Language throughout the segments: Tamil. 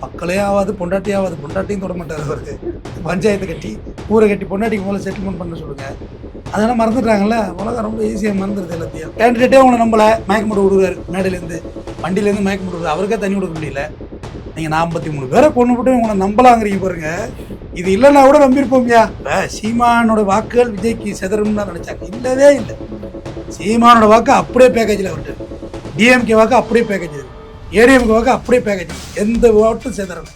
மக்களே ஆகாது, பொண்டாட்டி ஆகாது, பொண்டாட்டியும் தொட மாட்டார் அவருக்கு. பஞ்சாயத்து கட்டி ஊரை கட்டி பொண்டாட்டிக்கு முதல்ல செட்டில்மெண்ட் பண்ண சொல்லுங்கள். அதெல்லாம் மறந்துட்டாங்கல்ல. உலகம் ரொம்ப ஈஸியாக மறந்துடுது எல்லாத்தையும். கேண்டிடேட்டே உங்களை நம்பலை, மயக்கம் போட்டு விடுவார். மேடையிலேருந்து வண்டியிலேருந்து மயக்கம் போட்டு விடுவார். அவருக்கே தண்ணி கொடுக்க முடியல. நீங்கள் 43 பேரை கொண்டு போட்டு உங்களை நம்பலாங்கிறீங்க பாருங்க. இது இல்லைன்னா கூட நம்பியிருப்போம்யா. இப்போ சீமானோட வாக்குகள் விஜய்க்கு செதறும்னு தான் நினச்சாங்க. இல்லவே இல்லை. சீமானோட வாக்கு அப்படியே பேக்கேஜில் வந்துட்டு, டிஎம்கே வாக்கு அப்படியே பேக்கேஜ், ஏடிஎம்கே வாக்கு அப்படியே பேக்கேஜ், எந்த ஓட்டும் செதறல.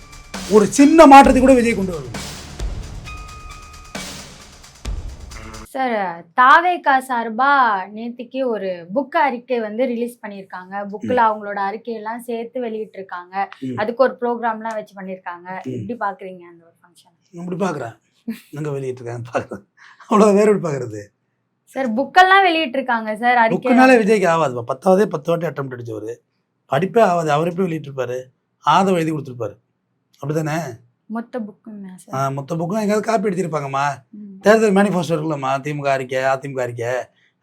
ஒரு சின்ன மாற்றத்தை கூட விஜய் கொண்டு வருது. சார், தாவேகா சார்பா நேத்திக்கு ஒரு புக் அறிக்கை வந்து ரிலீஸ் பண்ணியிருக்காங்க. புக்ல அவங்களோட அறிக்கையெல்லாம் சேர்த்து வெளியிட்டு இருக்காங்க. அதுக்கு ஒரு ப்ரோக்ராம்லாம் வச்சு பண்ணியிருக்காங்க. எப்படி பாக்குறீங்க அந்த ஒரு ஃபங்க்ஷன்? இப்படி பாக்குறேன், எங்க வெளியிட்டு இருக்காங்க பாக்குறேன், அவ்வளவு வேற எப்படி பாக்குறது சார்? புக்கெல்லாம் வெளியிட்டு இருக்காங்க சார். புக்குனாலே விஜய்க்கு ஆகாது. 10 வாட்டி அட்டம் அடிச்சவரு, படிப்பே ஆகாது. அவர் எப்படி வெளியிட்டு இருப்பாரு? ஆதவ எழுதி கொடுத்துருப்பாரு, அப்படித்தானே? மொத்த புக்கும் மொத்த புக்கும் எங்கேயாவது காப்பி எடுத்திருப்பாங்கம்மா. தேர்தல் மேனிஃபெஸ்டோ இருக்குல்லம்மா, திமுக அறிக்கை, அதிமுக அறிக்கை,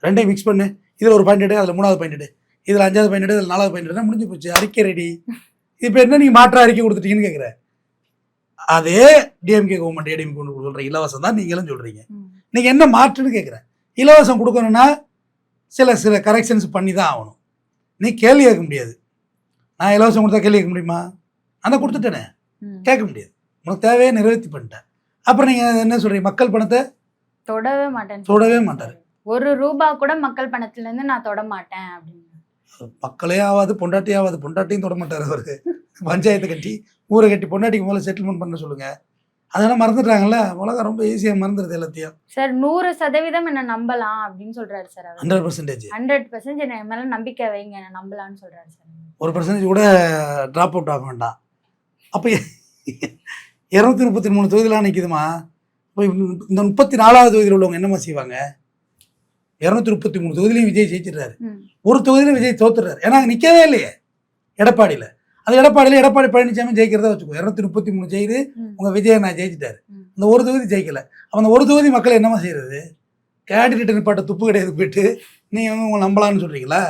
ரெண்டையும் மிக்ஸ் பண்ணு. இதில் ஒரு பாயிண்ட் எடு, அதில் 3வது பாயிண்ட் எடு, இதில் 5வது பாயிண்ட் எடு, இதில் 4வது பாயிண்ட் எடு, முடிஞ்சு போச்சு, அறிக்கை ரெடி. இப்போ என்ன நீங்கள் மாற்ற அறிக்கை கொடுத்துட்டீங்கன்னு கேட்குறேன். அதே டிஎம்கே கவர்மெண்ட் ஏடிஎம்கே கொண்டு சொல்கிற இலவசம் தான் நீங்களும் சொல்கிறீங்க. நீங்கள் என்ன மாற்றுன்னு கேட்குறேன். இலவசம் கொடுக்கணும்னா சில கரெக்ஷன்ஸ் பண்ணி தான் ஆகணும். நீ கேள்வி கேட்க முடியாது. நான் இலவசம் கொடுத்தா கேள்வி கேட்க முடியுமா? அந்த கொடுத்துட்டேனே, கேட்க முடியாது. உனக்கு தேவையை நிறைவேற்றி பண்ணிட்டேன். அப்புறம் நீங்கள் என்ன சொல்கிறீங்க? மக்கள் பணத்தை தொடவே மாட்டார். ₹1 கூட மக்கள் பணத்துலேருந்து நான் தொட மாட்டேன் அப்படின்னு. மக்களே ஆகாது, பொண்டாட்டி ஆகாது, பொண்டாட்டியும் தொட மாட்டார் அவருக்கு. பஞ்சாயத்து கட்டி ஊரை கட்டி பொண்டாட்டிக்கு முதல்ல செட்டில்மெண்ட் பண்ண சொல்லுங்கள். அதெல்லாம் மறந்துட்டாங்கல்ல. உலகம் ரொம்ப ஈஸியாக மறந்துடுது எல்லாத்தையும். சார், 100% என்ன நம்பலாம் அப்படின்னு சொல்றாரு சார். 100% என் மேல நம்பிக்கை வைங்க, என்ன நம்பலாம்னு சொல்றாரு சார். 1% கூட டிராப் அவுட் ஆக வேண்டாம். அப்போ 233 தொகுதியெலாம் நிற்குதுமா. இப்போ இந்த 34வது தொகுதியில் உள்ளவங்க என்னம்மா செய்வாங்க? 233 தொகுதியிலையும் விஜய் ஜெயிச்சிடுறாரு. ஒரு தொகுதியிலும் விஜய் தோத்துறாரு. ஏன்னா அங்கே நிற்கவே இல்லையே எடப்பாடியில். அது எடப்பாடியில் எடப்பாடி பழனிசாமி ஜெயிக்கிறதா வச்சுக்கோ. 233 ஜெயிது உங்கள் விஜய் நான் ஜெயிச்சிட்டாரு. அந்த ஒரு தொகுதி ஜெயிக்கலை. அப்போ அந்த ஒரு தொகுதி மக்கள் என்னமா செய்யறது? கேண்டிடேட் நிப்பாட்ட துப்பு கிடையாது. போயிட்டு நீங்கள் உங்களை நம்பலான்னு சொல்கிறீங்களா?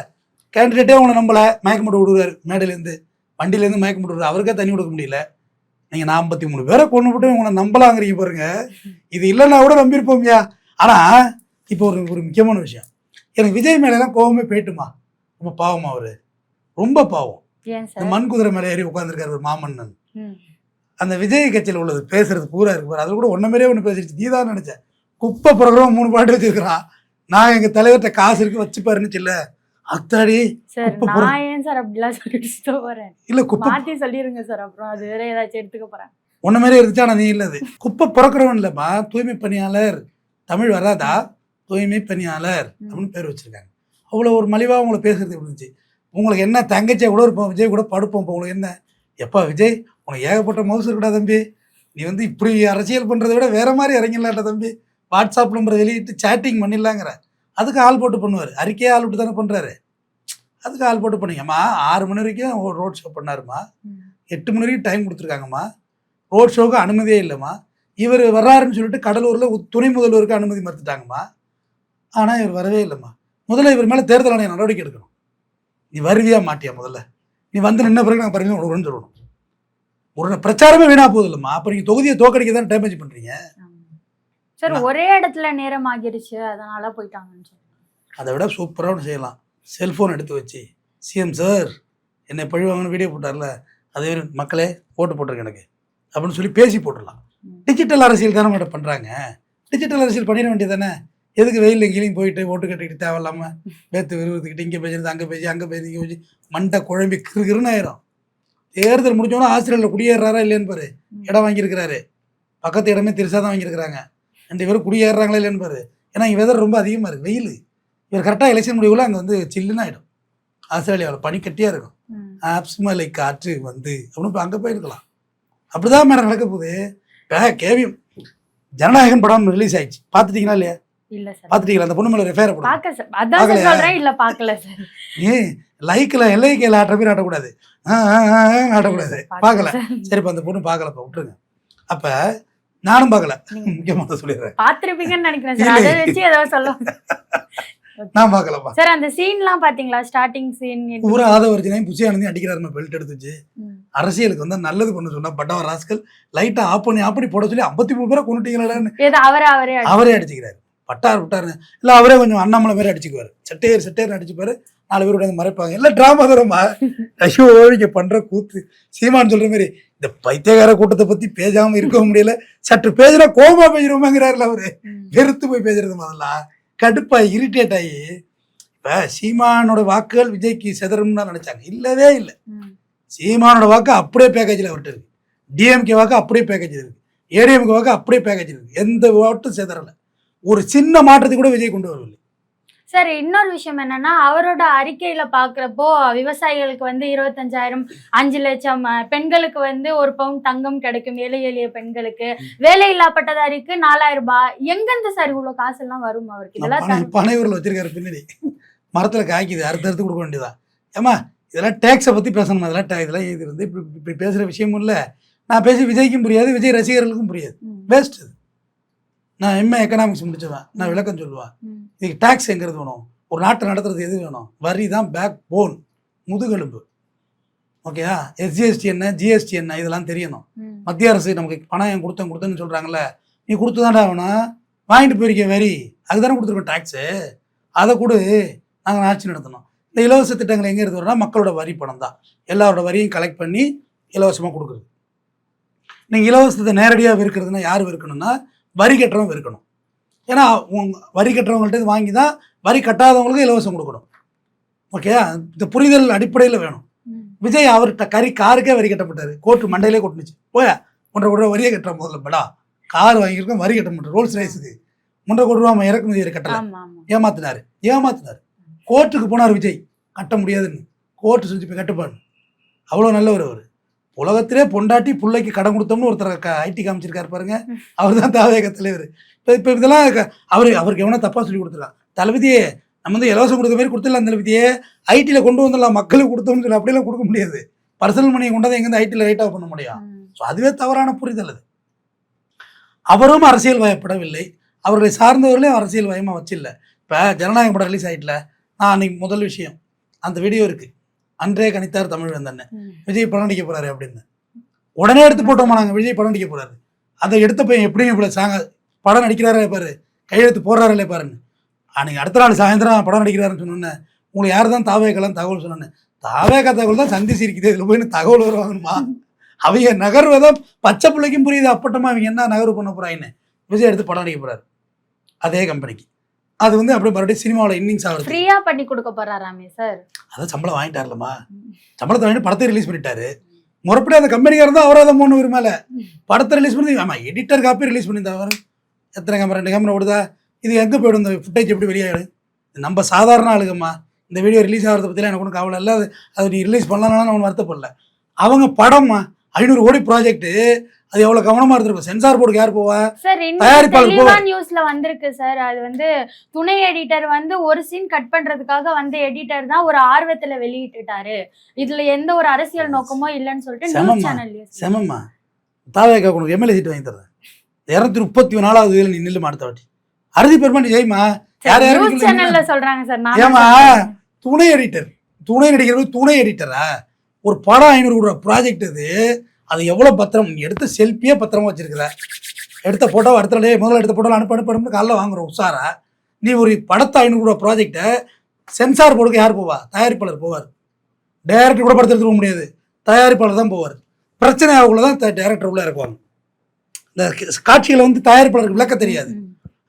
கேண்டிடேட்டே உங்களை நம்பலை, மயக்கம் போட்டு விடுவார். மேடையிலேருந்து வண்டியிலேருந்து மயக்கம் போட்டு விடுவார். அவருக்கே தண்ணி கொடுக்க முடியல. நீங்கள் 43 பேரை கொண்டு போட்டு உங்களை நம்பலாங்கிறீங்க பாருங்க. இது இல்லைன்னா கூட நம்பியிருப்போம்யா. ஆனால் இப்போ ஒரு முக்கியமான விஷயம், எனக்கு விஜய் மேலாம் கோவமே போயிட்டுமா. ரொம்ப பாவமா அவர், ரொம்ப பாவம். இந்த மண் குதிரை மேலே ஏறி உட்காந்துருக்காரு ஒரு மாமன்னன். அந்த விஜய் கட்சியில் உள்ளது பேசுறது பூரா இருக்கு பாரு. அதில் கூட ஒன்றுமே ஒன்று பேசிடுச்சு. நீ தான் நினச்சேன். குப்பை ப்ரோக்ராம் 3 பாட்டு வச்சிருக்கிறான். நான் எங்கள் தலைவர்கிட்ட காசு இருக்கு வச்சுப்பாருன்னு சொல்ல. அத்தாடி இல்ல குப்பை சொல்லிருங்க சார். அப்புறம் அது வேற ஏதாச்சும் எடுத்துக்க போறேன். ஒன்ன மாதிரி இருந்துச்சு. ஆனா நீ இல்லது குப்பை பிறக்கிறவன் இல்லப்பா, தூய்மை பணியாளர். தமிழ் வராதா? தூய்மை பணியாளர் அப்படின்னு பேர் வச்சிருக்காங்க. அவ்வளோ ஒரு மலிவாக உங்களை பேசுறது இருந்துச்சு. உங்களுக்கு என்ன தங்கச்சியை கூட இருப்போம், விஜய் கூட படுப்போம். இப்போ உங்களுக்கு என்ன? எப்பா விஜய், உனக்கு ஏகப்பட்ட மவுசு இருக்கடா தம்பி. நீ வந்து இப்படி அரசியல் பண்ணுறதை விட வேற மாதிரி இறங்கிடலாட்ட தம்பி. வாட்ஸ்அப் நம்பர் வெளியிட்டு சேட்டிங் பண்ணிடலாங்கிற. அதுக்கு ஆள் போட்டு பண்ணுவார். அறிக்கையே ஆள் விட்டு தானே பண்ணுறாரு. அதுக்கு ஆள் போட்டு பண்ணிங்கம்மா. 6 மணி வரைக்கும் ரோட் ஷோ பண்ணாருமா. 8 மணி வரைக்கும் டைம் கொடுத்துருக்காங்கம்மா. ரோட் ஷோவுக்கு அனுமதியே இல்லைம்மா. இவர் வர்றாருன்னு சொல்லிட்டு கடலூரில் துணை முதல்வருக்கு அனுமதி மறுத்துட்டாங்கம்மா. ஆனால் இவர் வரவே இல்லைம்மா. முதல்ல இவர் மேலே தேர்தல் ஆணையம் நடவடிக்கை எடுக்கணும். நீ வருவியா மாட்டியா? முதல்ல நீ வந்து நின்ன பிறகு நாங்கள் பரிந்து கொடுக்குறோன்னு சொல்லணும். ஒரு பிரச்சாரமே வீணா போகுது இல்லைம்மா. அப்போ நீங்கள் தொகுதியை தோக்கடிக்க தான் டேமேஜ் பண்ணுறீங்க சார். ஒரே இடத்துல நேரம் ஆகிடுச்சு, அதனால போயிட்டாங்கன்னு சொல்லுங்க. அதை விட சூப்பராக ஒன்று செய்யலாம். செல்ஃபோன் எடுத்து வச்சு, சிஎம் சார் என்னை பழிவாங்கன்னு வீடியோ போட்டார்ல, அதே மக்களே ஓட்டு போட்டிருக்கு எனக்கு அப்படின்னு சொல்லி பேசி போட்டுடலாம். டிஜிட்டல் அரசியல் தானே மேடம் பண்ணுறாங்க. டிஜிட்டல் அரசியல் பண்ணிட வேண்டியது தானே. எதுக்கு வெயில் எங்கேயும் போயிட்டு ஓட்டு கட்டிக்கிட்டு தேவையில்லாமல் வேத்து விருவத்துக்கிட்டு இங்கே பேசுறது அங்கே பேசி அங்கே பேசி இங்கே பேசி மண்டை குழம்பி கிருகிருன்னு ஆயிரும். தேர்தல் முடிஞ்சோன்னா ஆஸ்திரேலியாவில் குடியேறாரா இல்லையான்னு பாரு. இடம் வாங்கியிருக்கிறாரு. பக்கத்து இடமே திருசாக தான் வாங்கியிருக்கிறாங்க. 2 பேரும் குடியேறாங்களா இல்லையான்னு பாரு. ஏன்னா இங்கே வெதர் ரொம்ப அதிகமாக இருக்குது, வெயில். இவர் கரெக்டாக எலெக்ஷன் முடிவுல அங்கே வந்து சில்லுன்னு ஆகிடும். ஆஸ்திரேலியாவில் பனிக்கட்டியாக இருக்கும். ஆப்ஸ்மலை காற்று வந்து அப்படின்னு அங்கே போயிருக்கலாம். அப்படிதான் மேடம் நடக்க போகுது. கேவியம் ஜனநாயகன் படம் ரிலீஸ் ஆயிடுச்சு. பார்த்துட்டீங்களா இல்லையா? இல்ல சார். பார்த்துட்டீங்களா? அந்த பொண்ணு மேலே ரெஃபேர் லைக்கில் எல்லைக்கையில் ஆட்டுற பேர் ஆட்டக்கூடாது, ஆட்டக்கூடாது. பார்க்கல. சரிப்பா, அந்த பொண்ணு பார்க்கலப்பா, விட்டுருங்க. அப்போ நானும் பார்க்கல. முக்கியமாக சொல்லிடுறேன். பார்த்துருப்பீங்கன்னு நினைக்கிறேன். நான் பார்க்கலப்பா. சார் அந்த சீன்லாம் பாத்தீங்களா? ஸ்டார்டிங் சீன் பூரா ஆதவர்ஜனையும் புஷியானந்தையும் அடிக்கிறாரு, பெல்ட் எடுத்துச்சு. அரசியலுக்கு வந்து நல்லது பண்ண சொன்னா பட்டவ ராஸ்கல் லைட்டா ஆஃப் பண்ணி போட சொல்லி 53 பேரை கொண்டுட்டீங்களான்னு அவரே அடிச்சுக்கிறாரு. விட்டாரு இல்ல அவரே கொஞ்சம் அண்ணாமலை மாதிரி அடிச்சுக்குவாரு, செட்டையர் அடிச்சுப்பாரு, 4 பேர் உடனே மறைப்பாங்க. எல்லாம் டிராமா தரமா. ஐயோ இங்க பண்ற கூத்து. சீமான் சொல்ற மாதிரி இந்த பைத்தியகார கூட்டத்தை பத்தி பேசாம இருக்க முடியல, சற்று பேசுனா கோபமா பேசுறோமாங்கிறாருல அவரு. வெறுத்து போய் பேசுறது முதல்ல கடுப்பா இரிட்டேட் ஆகி. இப்ப சீமானோட வாக்குகள் விஜய்க்கு செதறும்னு தான் நினைச்சாங்க. இல்லவே இல்லை. சீமானோட வாக்கு அப்படியே பேக்கேஜில் அவர்கிட்ட இருக்கு, டிஎம்கே வாக்கு அப்படியே பேக்கேஜில் இருக்கு, ஏடிஎம்கே வாக்கு அப்படியே பேக்கேஜில் இருக்கு. எந்த வாட்டும் செதறல. ஒரு சின்ன மாற்றத்தை கூட விஜய் கொண்டு வரவில்லை. சார் இன்னொரு விஷயம் என்னன்னா, அவரோட அறிக்கையில பாக்குறப்போ விவசாயிகளுக்கு வந்து 25,000, 5 லட்சம், பெண்களுக்கு வந்து 1 பவுன் தங்கம் கிடைக்கும், ஏழை எளிய பெண்களுக்கு, வேலை இல்லா பட்டதாரிக்கு 4,000 ரூபாய். எங்கிருந்து சார் இவ்வளவு காசு எல்லாம் வரும் அவருக்கு? இதெல்லாம் பனையூர்ல வச்சிருக்காரு பின்னாடி, மரத்துல காய்க்குது, அறுத்து கொடுக்க வேண்டியதான். ஏமா இதெல்லாம் டேக்ஸை பத்தி பேசணும். இதெல்லாம் இது வந்து இப்படி பேசுற விஷயமும் இல்லை. நான் பேசி விஜய்க்கும் புரியாது, விஜய் ரசிகர்களுக்கும் புரியாது. வேஸ்ட். நான் எம்ஏ எக்கனாமிக்ஸ் முடிச்சுவேன், நான் விளக்கம் சொல்லுவேன். இதுக்கு டேக்ஸ் எங்கிறது வேணும், ஒரு நாட்டை நடத்துறது எது வேணும்? வரி தான் பேக் போன், முதுகெலும்பு. ஓகேயா? எஸ்ஜிஎஸ்டி என்ன, ஜிஎஸ்டி என்ன, இதெல்லாம் தெரியணும். மத்திய அரசு நமக்கு பணம் கொடுத்தேன்னு சொல்றாங்கல்ல, நீ கொடுத்துதான்டா வேணும், வாங்கிட்டு போயிருக்க வரி, அதுதானே கொடுத்துருக்கோம் டேக்ஸு, அதை கூட நாங்கள் ஆட்சி நடத்தணும். இந்த இலவச திட்டங்கள் எங்கே இருந்து வரும்னா மக்களோட வரி பணம் தான். எல்லாரோட வரியும் கலெக்ட் பண்ணி இலவசமாக கொடுக்குறது. நீங்கள் இலவசத்தை நேரடியாக விற்கிறதுனா யார் விற்கணும்னா வரி கட்டுறவங்க இருக்கணும். ஏன்னா வரி கட்டுறவங்கள்ட்ட வாங்கி தான் வரி கட்டாதவங்களுக்கு இலவசம் கொடுக்கணும். ஓகேயா? இந்த புரிதல் அடிப்படையில் வேணும். விஜய் அவர்கிட்ட காருக்கே வரி கட்டப்பட்டாரு, கோர்ட்டு மண்டையிலே கொட்டுனுச்சு. 1.5 கோடி ரூபா வரியை கட்டுற முதல்ல படா, கார் வாங்கியிருக்கோம் வரி கட்ட மாட்டேன், ரோல்ஸ் ரைஸுக்கு 1.5 கோடி ரூபா இறக்குமதி வரி கட்டல, ஏமாத்தினாரு. கோர்ட்டுக்கு போனார் விஜய், கட்ட முடியாதுன்னு கோர்ட்டு செஞ்சு போய் கட்டுப்பாடு. அவ்வளோ நல்லவர் அவர். உலகத்திலே பொண்டாட்டி பிள்ளைக்கு கடன் கொடுத்தோம்னு ஒருத்தர் ஐடி காமிச்சிருக்காரு பாருங்க, அவர் தான் தாவேக தலைவர். இப்போ இதெல்லாம் அவருக்கு எவனா தப்பா சொல்லி கொடுத்துருக்கான். தளபதியே நம்ம வந்து இலவசம் கொடுத்த மாதிரி கொடுத்துடலாம், தளபதியே ஐடியில் கொண்டு வந்துடலாம், மக்களுக்கு கொடுத்தோம்னு சொல்லி அப்படிலாம் கொடுக்க முடியாது. பர்சனல் மணியை கொண்டாந்து எங்கேருந்து ஐடியில் ரைட் ஆஃப் பண்ண முடியும்? ஸோ அதுவே தவறான புரிதல் அது. அவரும் அரசியல் வயப்படவில்லை, அவர்களை சார்ந்தவர்களே அரசியல் வயமாக வச்சில்லை. இப்போ ஜனநாயகம் படம் ரிலீஸ் ஆகிட்டல, நான் அன்னைக்கு முதல் விஷயம் அந்த வீடியோ இருக்குது, அன்றே கணித்தார் தமிழ் வந்தன்னு, விஜய் படம் நடிக்க போறாரு அப்படின்னு உடனே எடுத்து போட்டோமா நாங்கள், விஜய் படம் நடிக்க போறாரு. அதை எடுத்த பையன் எப்படியும் இப்படி படம் நடிக்கிறாரே பாரு, கையெழுத்து போடுறாருல்லே பாருன்னு. அன்னைக்கு அடுத்த நாள் சாயந்தரம் படம் நடிக்கிறாருன்னு சொன்னோன்னே, உங்களுக்கு யார் தான் தாவேக்கெல்லாம் தகவல் சொன்னேன்னு, தாவேக்கா தகவல் தான் சந்திச்சு இருக்குது, இதில் போய் தகவல் வருவாங்கம்மா. அவங்க நகர்வதான் பச்சை பிள்ளைக்கும் புரியுது, அப்பட்டமா அவங்க என்ன நகர்வு பண்ண போறாங்கன்னு. விஜய் எடுத்து படம் நடிக்க போறாரு அதே கம்பெனிக்கு. அது வந்து அப்படியே மறுபடியும் சினிமாவில் இன்னிங்ஸ் ஆகுது. ஃப்ரீயா பண்ணி கொடுக்க போறாராமே சார். அதான் சம்பளம் வாங்கிட்டார்லமா, சம்பளத்தை வாங்கிட்டு படத்தை ரிலீஸ் பண்ணிட்டாரு. முறைப்படி அந்த கம்பெனிக்காரர் தான் அவராத 3 பேர் மேலே படத்தை ரிலீஸ் பண்ணி, ஆமாம் எடிட்டர் காப்பி ரிலீஸ் பண்ணியிருந்தாரு. எத்தனை கேமரா, 2 கேமரா ஓடுதா, இது எங்கே போய்டும், இந்த ஃபுட்டேஜ் எப்படி வெளியாகிடு? நம்ம சாதாரண ஆளுங்கம்மா, இந்த வீடியோ ரிலீஸ் ஆகிறத பற்றிலாம் எனக்கு ஒன்றும் கவலை இல்லை. அது நீ ரிலீஸ் பண்ணலாம்னு ஒன்று வருத்தப்படல. அவங்க படம்மா 500 கோடி ப்ராஜெக்ட், அது எவ்வளவு கவனமா இருந்திருக்கும். சென்சார் போர்டுக்கு யார் போவா? சார் தயாரிப்பாளர் நியூஸ்ல வந்திருக்கு சார். அது வந்து துணை எடிட்டர் வந்து ஒரு சீன் கட் பண்றதுக்காக வந்து எடிட்டர் தான் ஒரு ஆர்வத்துல வெளியிட்டுட்டாரு, இதுல எந்த ஒரு அரசியல் நோக்கமோ இல்லைன்னு சொல்லிட்டு நியூஸ் சேனல்ல. செமம்மா, தாவேக்கா உனக்கு எம்எல்ஏ சீட் வாங்கி தரேன், 234வது இதுல நீ நில்லுமா, அடுத்த வாட்டி அறுதி பெருமாண்டி ஜெய்மா. யார் நியூஸ் சேனல்ல சொல்றாங்க சார். ஏமா துணை எடிட்டர், துணை நடிகர் துணை எடிட்டரா? ஒரு படம் 500 கோடி ப்ராஜெக்ட் அது எவ்வளோ பத்திரம், நீ எடுத்த செல்ஃபியே பத்திரமா வச்சிருக்கிற, எடுத்த ஃபோட்டோ அடுத்த முதல்ல எடுத்த ஃபோட்டோ அனுப்பு காலைல வாங்குறோம் உஷாரா. நீ ஒரு படத்தை 500 கோடி ப்ராஜெக்டை சென்சார் போர்டுக்கு யார் போவா? தயாரிப்பாளர் போவார். டைரக்டர் கூட படத்தை எடுத்துக்க முடியாது, தயாரிப்பாளர் தான் போவார். பிரச்சனை ஆகக்குள்ள தான் டைரக்டர் உள்ள இறக்குவாங்க. இந்த காட்சிகளை வந்து தயாரிப்பாளருக்கு விளக்க தெரியாது,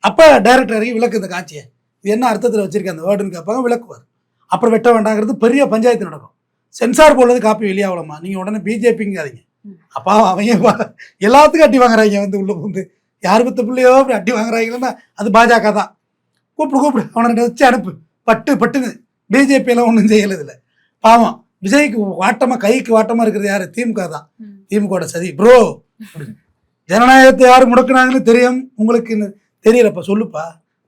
அப்போ டைரக்டர் இறக்கி விளக்கு இந்த காட்சியை இது என்ன அர்த்தத்தில் வச்சிருக்க அந்த வேர்டுன்னு கேட்பாங்க, விளக்குவார். அப்புறம் வெட்ட வேண்டாங்கிறது பெரிய பஞ்சாயத்து நடக்கும். சென்சார் போர்டுலேருந்து காப்பி வெளியாகலாமா, நீங்கள் உடனே பிஜேபிங்காதீங்க. அப்பா அவங்க எல்லாத்துக்கும் அட்டி வாங்குறாங்க, வந்து உள்ள வந்து யார் பத்த பிள்ளையோ அப்படி அட்டி வாங்குறாங்கன்னா அது பாஜக தான். கூப்பிடு அவனை வச்சு அனுப்பு, பட்டுன்னு. பிஜேபியெல்லாம் ஒன்றும் செய்யலை. பாவம் விஜய்க்கு வாட்டமாக, கைக்கு வாட்டமாக இருக்கிறது யார்? திமுக தான். திமுக சதி ப்ரோ. ஜனநாயகத்தை யார் முடக்குனாங்கன்னு தெரியும் உங்களுக்கு தெரியலப்பா, சொல்லுப்பா,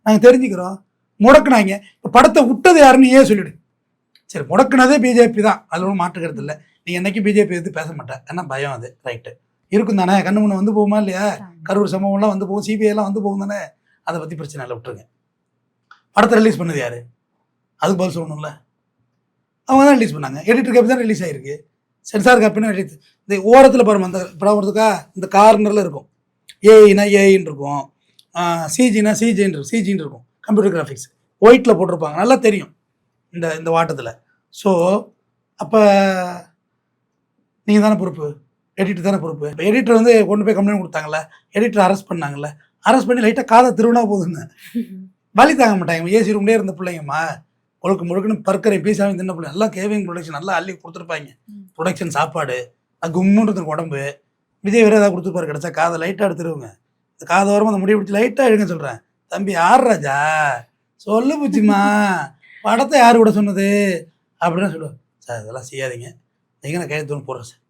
நாங்கள் தெரிஞ்சுக்கிறோம். முடக்குனாங்க, இப்போ படத்தை விட்டது யாருன்னு ஏன் சொல்லிவிடு. சரி, முடக்குனதே பிஜேபி தான், அதில் ஒன்றும் மாற்றுக்கிறது இல்லை. நீ என்னைக்கு பிஜேபி எடுத்து பேச மாட்டேன், ஏன்னா பயம் அது ரைட்டு இருக்கும் தானே. கண்ணு முன்னே வந்து போகுமா இல்லையா? கரூர் சம்பவம்லாம் வந்து போகும், சிபிஐலாம் வந்து போகும் தானே. அதை பற்றி பிரச்சனை இல்லை, விட்டுருங்க. படத்தை ரிலீஸ் பண்ணது யாரு? அதுக்கு பதில் சொல்லணும்ல. அவங்க தான் ரிலீஸ் பண்ணாங்க. எடிட்டர் காப்பி தான் ரிலீஸ் ஆகிருக்கு. சென்சார் காப்பினா ரிலீஸ். இந்த ஓரத்தில் பாருங்கள், அந்த படம் வரதுக்கா இந்த கார்னரில் இருக்கும். ஏஐனா ஏஐன்னு இருக்கும், சிஜினா சிஜின்னு இருக்கும். கம்ப்யூட்டர் கிராஃபிக்ஸ் ஒயிட்டில் போட்டிருப்பாங்க, நல்லா தெரியும் இந்த இந்த வாட்டத்தில். ஸோ அப்போ நீங்கள் தானே பொறுப்பு, எடிட்டர் தானே பொறுப்பு. இப்போ எடிட்டர் வந்து கொண்டு போய் கம்ப்ளைண்ட் கொடுத்தாங்கல்ல, எடிட்டர் அரெஸ்ட் பண்ணாங்கல்ல, அரெஸ்ட் பண்ணி லைட்டாக காதை திருவிழா போகுதுன்னு வலி தாங்க மாட்டாங்க. ஏசி ரூம்லேயே இருந்த பிள்ளைங்கம்மா முழுக்க முழுக்குன்னு பர்க்கரை பீஸாவும் தின்ன பிள்ளை, நல்லா கேவிங் ப்ரொடக்ஷன் நல்லா அள்ளி கொடுத்துருப்பாங்க. ப்ரொடக்ஷன் சாப்பாடு அது கும்முன்றது உடம்பு. விஜய் வேறு ஏதாவது கொடுத்துருப்பாரு, கிடச்சா காதை லைட்டாக எடுத்துருவோங்க. இந்த காதை வரமா அந்த முடிவு பிடிச்சி லைட்டாக எடுங்க சொல்கிறேன். தம்பி யார் ராஜா சொல்லு பூச்சிம்மா, படத்தை யார் கூட சொன்னது அப்படின்னு சொல்லுவேன். சார் இதெல்லாம் செய்யாதீங்க, நீங்கள் நான் கையெழுத்து போடுறேன் சார்.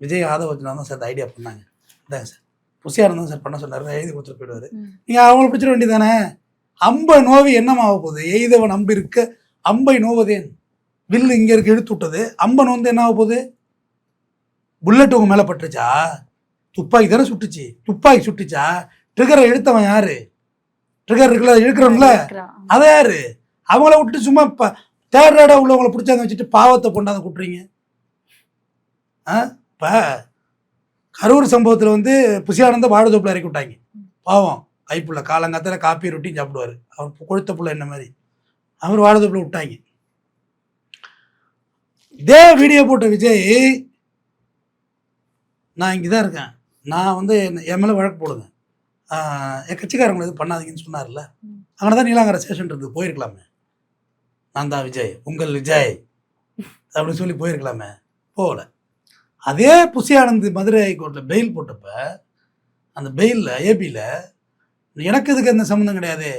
விஜய் ஆதவ வச்சுனா தான் சார் இந்த ஐடியா பண்ணாங்க. இதாங்க சார் புசியானந்தான் தான் சார் பண்ண சொன்னார், எழுதி கொடுத்துட்டு போயிடுவார். நீங்கள் அவங்கள பிடிச்சிட வேண்டியதானே. அம்பை நோவி என்னமா ஆக போகுது? எய்தவன் அம்பு இருக்க அம்பை நோவதேன், வில்லு இங்கே இருக்கு இழுத்து விட்டது, அம்பன் வந்து என்ன ஆக போகுது? புல்லட் உங்க மேலே பட்டுருச்சா? துப்பாக்கி தானே சுட்டுச்சு, துப்பாக்கி சுட்டுச்சா? ட்ரிகரை இழுத்தவன் யாரு? ட்ரிகர் இருக்குல்ல இழுக்கிறவங்கள, அதை யாரு? அவங்கள விட்டு சும்மா தேர்டாக உள்ளவங்களை பிடிச்சாங்க வச்சுட்டு பாவத்தை கொண்டாந்து கூட்டுறீங்க. இப்போ கரூர் சம்பவத்தில் வந்து புசியானந்த வாழதோப்பில் இறக்கி விட்டாங்க. பாவம் கைப்புள்ள காலங்காத்தில் காப்பி ரொட்டியும் சாப்பிடுவார், அவர் கொழுத்த புள்ள என்ன மாதிரி, அவர் வாழதோப்பில் விட்டாங்க. இதே வீடியோ போட்ட விஜய் நான் இங்கே தான் இருக்கேன், நான் வந்து என் மேலே வழக்கு போடுங்க, என் கட்சிக்காரங்களை இது பண்ணாதீங்கன்னு சொன்னார்ல, அங்கே தான் நீலாங்கரை ஸ்டேஷன் இருக்குது, போயிருக்கலாமே. நான் தான் விஜய், உங்கள் விஜய் அப்படின்னு சொல்லி போயிருக்கலாமே, போகல. அதே புசி ஆனந்த் மதுரை ஹைகோர்ட்டில் பெயில் போட்டப்ப அந்த பெயிலில் ஏபியில் எனக்கு இதுக்கு எந்த சம்மந்தம் கிடையாது,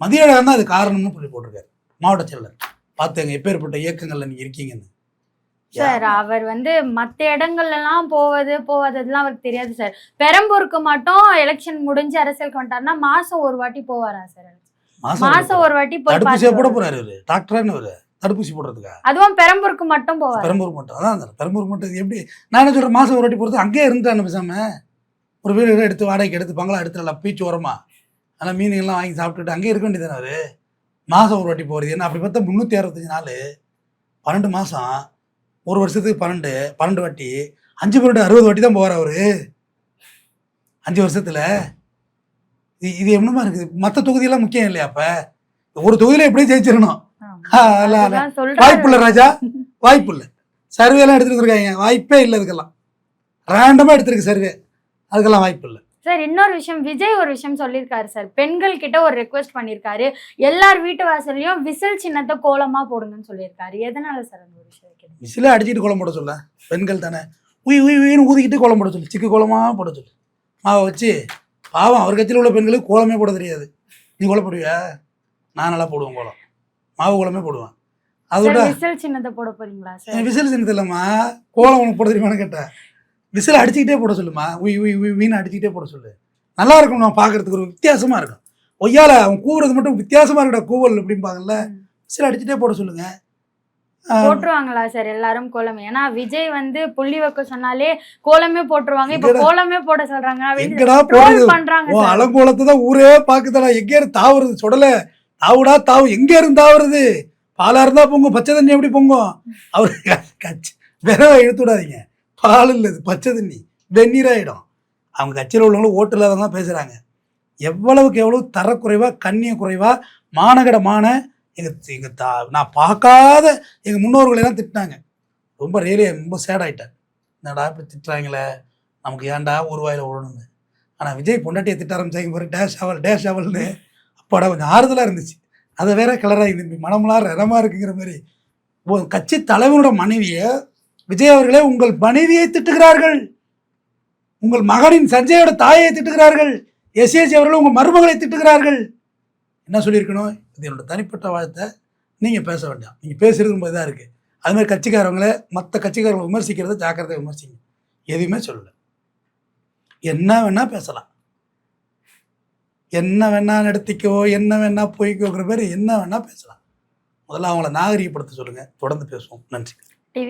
மதியழகன் தான் அது காரணம்னு சொல்லி போட்டிருக்காரு மாவட்ட செயலர். பார்த்துங்க எப்பேற்பட்ட இயக்கங்கள்ல நீங்கள் இருக்கீங்கன்னு. சார் அவர் வந்து மற்ற இடங்கள்லாம் போவதெல்லாம் அவருக்கு தெரியாது சார். பெரம்பூருக்கு மட்டும் எலெக்ஷன் முடிஞ்சு அரசியலுக்கு வந்துட்டாருன்னா மாசம் ஒரு வாட்டி போவாரா சார்? மாசம் ஒரு வாட்டி போய் தடுப்பூசியா போட போறாரு இவரு, டாக்டரான்னு இவரு தடுப்பூசி போடுறதுக்கா? அதுவும் பெரம்பூருக்கு மட்டும் போவார். பெரம்பூருக்கு மட்டும், அதான் பெரம்பூருக்கு மட்டும். எப்படி நான் என்ன சொல்றேன், மாசம் ஒரு வாட்டி போறது, அங்கேயே இருந்தான்னு பேசாம ஒரு வீடு எடுத்து வாடகைக்கு எடுத்து பங்களா எடுத்து நல்லா பீச்சு ஓரமா நல்லா மீனுங்கள்லாம் வாங்கி சாப்பிட்டுட்டு அங்கேயே இருக்க வேண்டியதானே அவரு. மாசம் ஒரு வாட்டி போறது என்ன? அப்படி பார்த்தா 365 நாள் 12 மாசம், ஒரு வருஷத்துக்கு 12 வாட்டி 5 60 வாட்டி தான் போவார் அவரு 5 வருஷத்துல. இது என்னமா இருக்குது? மற்ற தொகுதியெல்லாம் முக்கியம் இல்லையா? அப்ப ஒரு தொகுதியில எப்படியும் ஜெயிச்சிடணும். வாய்ப்பு இல்லை ராஜா, வாய்ப்பு இல்லை. சர்வே எல்லாம் எடுத்துட்டு இருக்காங்க, வாய்ப்பே இல்லை. அதுக்கெல்லாம் ரேண்டமா எடுத்திருக்கு சர்வே, அதுக்கெல்லாம் வாய்ப்பு இல்லை. சார் இன்னொரு விஷயம், விஜய் ஒரு விஷயம் சொல்லியிருக்காரு சார், பெண்கள் கிட்ட ஒரு ரெக்வெஸ்ட் பண்ணியிருக்காரு, எல்லார் வீட்டு வாசல்லையும் விசில் சின்னத்தை கோலமா போடுங்கன்னு சொல்லியிருக்காரு. எதனால சார் அந்த ஒரு விஷயம்? விசில அடிச்சுட்டு கோலம் போட சொல்ல, பெண்கள் தானே, உயின்னு ஊதிக்கிட்டு கோலம் போட சொல்லு, சிக்கு கோலமா போட சொல்லு, மாவை வச்சு. பாவம் அவர் கட்சியில் உள்ள பெண்களுக்கு கோலமே போட தெரியாது. நீ கோலம் போடுவியா? நான் நல்லா போடுவேன் கோலம், மாவு கோலமே போடுவேன். அதோட விசில் சின்னத்தை போட போறீங்களா சார்? விசில் சின்னத்தை இல்லைம்மா, கோலம் உனக்கு போட தெரியுமான்னு கேட்டேன். விசில் அடிச்சுக்கிட்டே போட சொல்லுமா, வீணை அடிச்சுக்கிட்டே போட சொல்லு. நல்லா இருக்கும், நான் பார்க்கறதுக்கு ஒரு வித்தியாசமா இருக்கும். ஒய்யால அவன் கூவுறது மட்டும் வித்தியாசமா இருக்கா, கூவல் அப்படிம்பாங்கல்ல, விசில் அடிச்சுட்டே போட சொல்லுங்க. போட்டுருவாங்களா சார் எல்லாரும் கோலம்? ஏன்னா விஜய் வந்து புள்ளி வைக்க சொன்னாலே கோலமே போட்டுருவாங்க, இப்ப கோலமே போட சொல்றாங்க. எங்கடா போடுறது? அலங்கோலத்தை தான் ஊரே பாக்குதா, எங்க இருந்து தாவுறது? சொடல தாவுடா தாவு, எங்க இருந்து தாவுறது? பாலா இருந்தா பொங்கும், பச்சை தண்ணி எப்படி பொங்கும்? அவரு கட்சி விரவை இழுத்து விடாதீங்க, பால் இல்லை பச்சை தண்ணி வெந்நீராயிடும். அவங்க கட்சியில் உள்ளவங்களும் ஓட்டு இல்லாதவங்க தான் பேசுறாங்க. எவ்வளவுக்கு எவ்வளவு தரக்குறைவா, கண்ணிய குறைவா, மானகடமான நான் பார்க்காத எங்கள் முன்னோர்களெல்லாம் திட்டினாங்க. ரொம்ப ரொம்ப சேட் ஆகிட்டேன். என்னடா இப்படி திட்டுறாங்களே, நமக்கு ஏன்டா ஒரு வாயில் ஓடணுங்க. ஆனால் விஜய் பொண்டாட்டியை திட்ட ஆரம்பிச்சாங்க பாரு, டேஷ் அவல்னு. அப்பாடா கொஞ்சம் ஆறுதலாக இருந்துச்சு. அதை வேற கிளறாங்க, இந்த மனமெல்லாம் ரனமாக இருக்குங்கிற மாதிரி. கட்சி தலைவனோட மனைவியை விஜய் அவர்களே உங்கள் மனைவியை திட்டுகிறார்கள், உங்கள் மகனின் சஞ்சயோட தாயை திட்டுகிறார்கள், எஸ்ஏசி அவர்கள் உங்கள் மருமகளை திட்டுகிறார்கள். என்ன சொல்லியிருக்கணும்? இது என்னோட தனிப்பட்ட வாழ்த்தை, நீங்கள் பேச வேண்டாம், நீங்கள் பேசுறது ரொம்ப இதாக இருக்குது. அது மாதிரி கட்சிக்காரவங்களை, மற்ற கட்சிக்காரங்களை விமர்சிக்கிறத ஜாக்கிரதை விமர்சிங்க. எதுவுமே சொல்லலை, என்ன வேணா பேசலாம், என்ன வேணா நடத்திக்கோ, என்ன வேணா போய்க்கோங்கிற மாதிரி என்ன வேணா பேசலாம். முதல்ல அவங்கள நாகரிகப்படுத்த சொல்லுங்கள், தொடர்ந்து பேசுவோம். நன்றி.